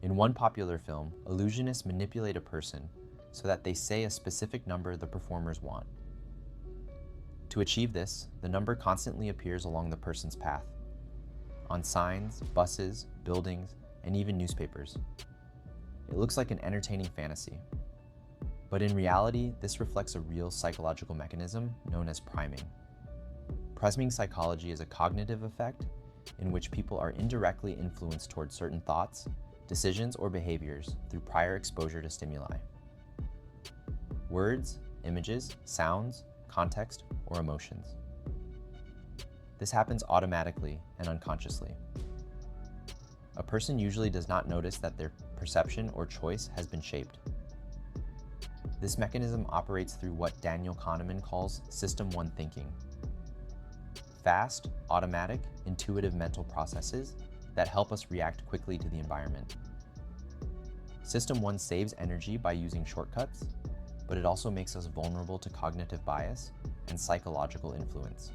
In one popular film, illusionists manipulate a person so that they say a specific number the performers want. To achieve this, the number constantly appears along the person's path, on signs, buses, buildings, and even newspapers. It looks like an entertaining fantasy. But in reality, this reflects a real psychological mechanism known as priming. Priming psychology is a cognitive effect in which people are indirectly influenced toward certain thoughts, decisions, or behaviors through prior exposure to stimuli. Words, images, sounds, context, or emotions. This happens automatically and unconsciously. A person usually does not notice that their perception or choice has been shaped. This mechanism operates through what Daniel Kahneman calls System 1 thinking. Fast, automatic, intuitive mental processes that help us react quickly to the environment. System 1 saves energy by using shortcuts, but it also makes us vulnerable to cognitive bias and psychological influence.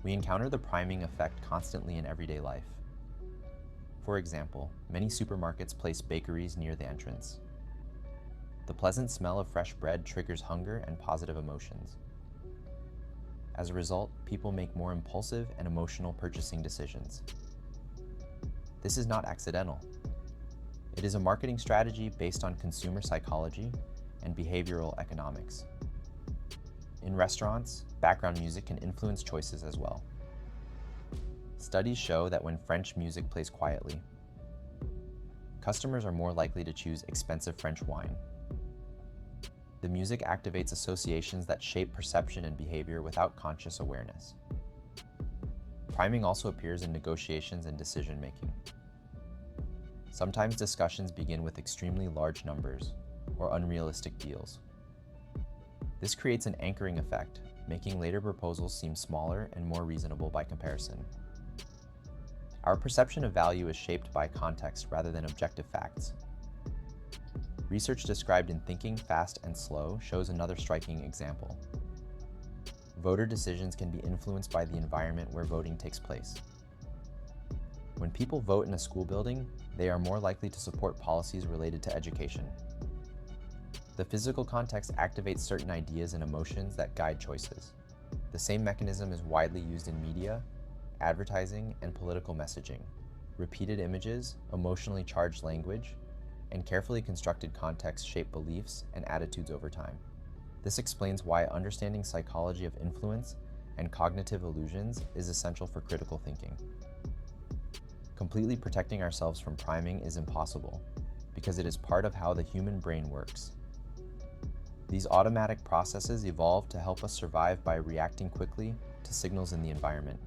We encounter the priming effect constantly in everyday life. For example, many supermarkets place bakeries near the entrance. The pleasant smell of fresh bread triggers hunger and positive emotions. As a result, people make more impulsive and emotional purchasing decisions. This is not accidental. It is a marketing strategy based on consumer psychology and behavioral economics. In restaurants, background music can influence choices as well. Studies show that when French music plays quietly, customers are more likely to choose expensive French wine. The music activates associations that shape perception and behavior without conscious awareness. Priming also appears in negotiations and decision-making. Sometimes discussions begin with extremely large numbers or unrealistic deals. This creates an anchoring effect, making later proposals seem smaller and more reasonable by comparison. Our perception of value is shaped by context rather than objective facts. Research described in Thinking, Fast and Slow shows another striking example. Voter decisions can be influenced by the environment where voting takes place. When people vote in a school building, they are more likely to support policies related to education. The physical context activates certain ideas and emotions that guide choices. The same mechanism is widely used in media, advertising, and political messaging. Repeated images, emotionally charged language, and carefully constructed context shape beliefs and attitudes over time. This explains why understanding psychology of influence and cognitive illusions is essential for critical thinking. Completely protecting ourselves from priming is impossible, because it is part of how the human brain works. These automatic processes evolved to help us survive by reacting quickly to signals in the environment.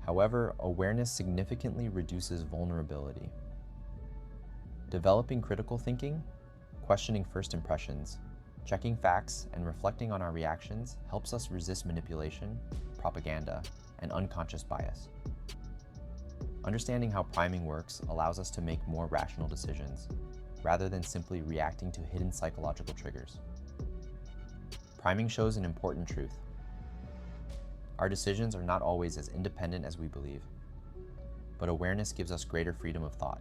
However, awareness significantly reduces vulnerability. Developing critical thinking, questioning first impressions, checking facts, and reflecting on our reactions helps us resist manipulation, propaganda, and unconscious bias. Understanding how priming works allows us to make more rational decisions, rather than simply reacting to hidden psychological triggers. Priming shows an important truth. Our decisions are not always as independent as we believe, but awareness gives us greater freedom of thought.